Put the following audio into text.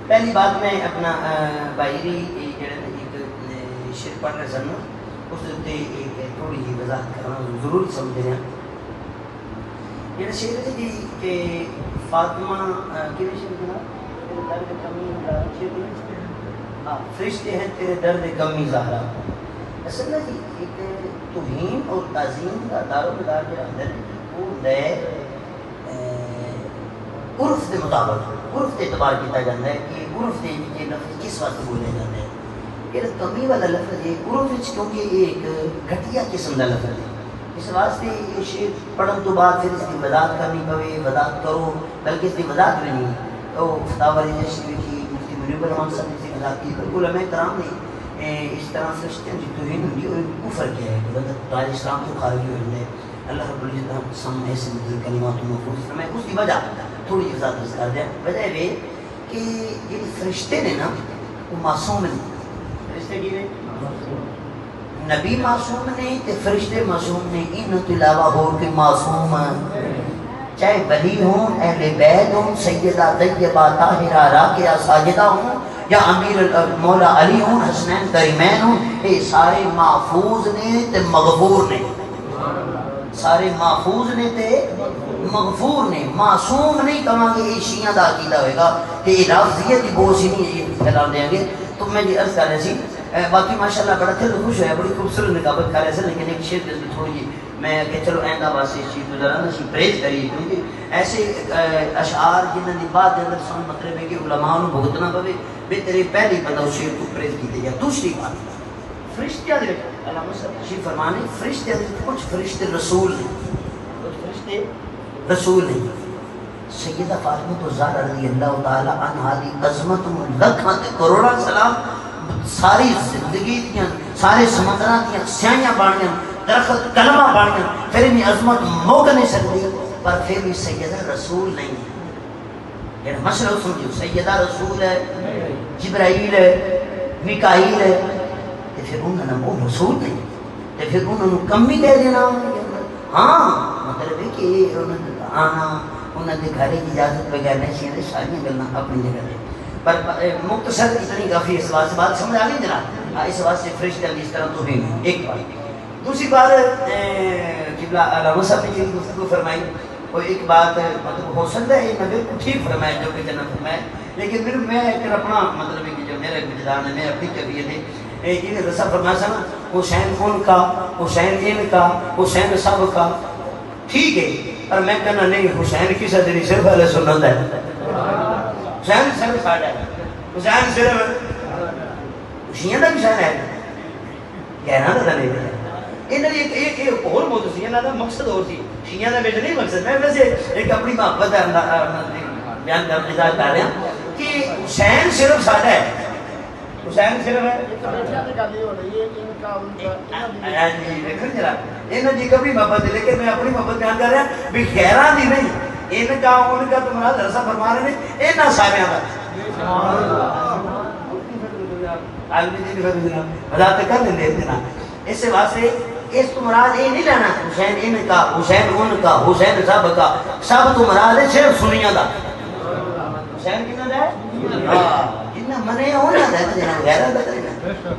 پہلی بات میں اپنا باہری جڑے ایک شعر پڑھ رہے سن اس ایک تھوڑی جی وضاحت کرنا ضرور سمجھ رہے ہیں. یہ شعر ہے جی کہ فاطمہ کیوں شعر بنا تیرے درد کمی فرشتے ہیں تیرے درد کمی زہرا. اصل میں جی ایک توہین اور تعظیم کا دار و مدار کے اندر وہ نئے عرف کے مطابق عرف کے اعتبار کیا جاتا ہے کہ عرف کے یہ لفظ کس واسطے بولے جاتے ہیں. یہ کمی والا لفظ ہے عرف کیونکہ ایک گھٹیا قسم کا لفظ ہے. اس واسطے یہ شعر پڑھن تو بعد پھر اس کی وضاحت کرنی پوے وضاحت کرو بلکہ اس کی وضاحت بھی نہیں تو فتاوی رجسٹری کی مفتی منیب الرحمان صاحب نے وضاحت کی. بالکل علماء کرام نے اس طرح فرشتے کی توہین ہوئی اور کفر کیا ہے کہ دار اسلام سے خارج ہوئے ہیں. اللہ رب العزت سامنے سے کلمات محفوظ فرمائے. اس کی وجہ تھوڑی جی وضاحت کر دیں. وجہ یہ کہ یہ فرشتے نے نا وہ معصوم نہیں. فرشتے کی نے نبی معصوم نے تے فرشتے معصوم نے. ان تو علاوہ ہو کے معصوم چاہے ولی ہوں اہل بیت ہوں سیدہ طیبہ طاہرہ راکعہ ساجدہ ہوں یا امیر مولا علی ہوں حسنین کریمین ہوں یہ سارے محفوظ نے تے مغفور نے. سارے محفوظ نے تے مغفور نے. معصوم نہیں کہاں گے یہ شیعہ دا عقیدہ ہوئے گا کہ یہ لفظیت کی بوجھ نہیں یہ پھیلا دیں گے. تو میں یہ عرض کر رہے سی باقی ماشاءاللہ بڑا دل خوش ہوا بڑی خوبصورت نقابت کر رہے تھے لیکن ایک شعر جس میں تھوڑی جی میں کہ چلو آئندہ واسطے اس چیز کو ذرا نا سی پریز کریے کیونکہ ایسے اشعار جنہوں نے بعد اندر سن مطلب ہے کہ علماء نے بھگتنا پوے بہتر پہلی بندہ اس شعر کو پریز کی جائے. دوسری بات فرشتیاں دے علامہ صاحب تشریف فرمانے فرشتیاں دے کچھ فرشتے رسول نہیں کچھ فرشتے رسول نہیں. سیدہ فاطمہ الزہرا رضی اللہ تعالی عنہا دی عظمت لکھاں تے کروڑاں سلام ساری زندگی دیاں سارے سمندراں دیاں سیاہیاں بانیاں درخت کلمہ بانیاں پھر بھی عظمت موک نہیں سکتی پر پھر بھی سیدہ رسول نہیں ہے. یعنی مسئلہ سمجھو سیدہ رسول ہے جبرائیل ہے میکائیل ہے تے پھر انہوں نے وہ رسول نہیں تے پھر انہوں نے کمی دے دینا. ہاں مطلب ہے کہ انہوں نے آنا انہوں نے گھر کی اجازت بغیر نہیں سی ساری گلنا اپنی جگہ دے پر مختصر اتنی کافی اس واسطے بات سمجھ آ گئی جناب. اس واسطے فرشتے اس طرح تو بھی ایک بات. دوسری بات قبلہ علامہ صاحب نے یہ گفتگو فرمائی اور ایک بات مطلب ہو سکتا ہے یہ میں بالکل ٹھیک فرمایا جو کہ جناب فرمایا لیکن پھر میں ایک اپنا مطلب ہے کہ جو میرا وجدان ہے میرا اپنی طبیعت ہے یہ رسا فرمایا سا نا حسین ان کا حسین ان کا حسین سب کا ٹھیک ہے پر میں کہنا نہیں حسین کی صدری صرف علیہ سنت ہے. حسین صرف ساڑھا ہے حسین صرف شیعہ دا حسین ہے کہنا دا نہیں ہے. انہوں نے ایک اور موضوع سی انہوں نے مقصد اور سی شیعہ دا بیٹا نہیں مقصد. میں ویسے ایک اپنی محبت بیان کر رہا ہوں کہ حسین صرف ساڑھا ہے. حسین صرف ہے انہوں جی کبھی محبت ہے لیکن میں اپنی محبت بیان کر رہا ہوں بھی غیران دی نہیں ان کا ان کا تو مراد رسا فرما رہے ہیں انہاں ساریاں کا عالمی جی بھی وضاحت کر دیں دینا. اس واسطے اس تو مراد یہ نہیں لینا حسین ان کا حسین ان کا حسین سب کا سب تو مراد ہے صرف سنیاں دا. حسین کنہ دا ہے؟ ہاں جنہ منے ہونا دا ہے جنہ غیرہ دا ہے.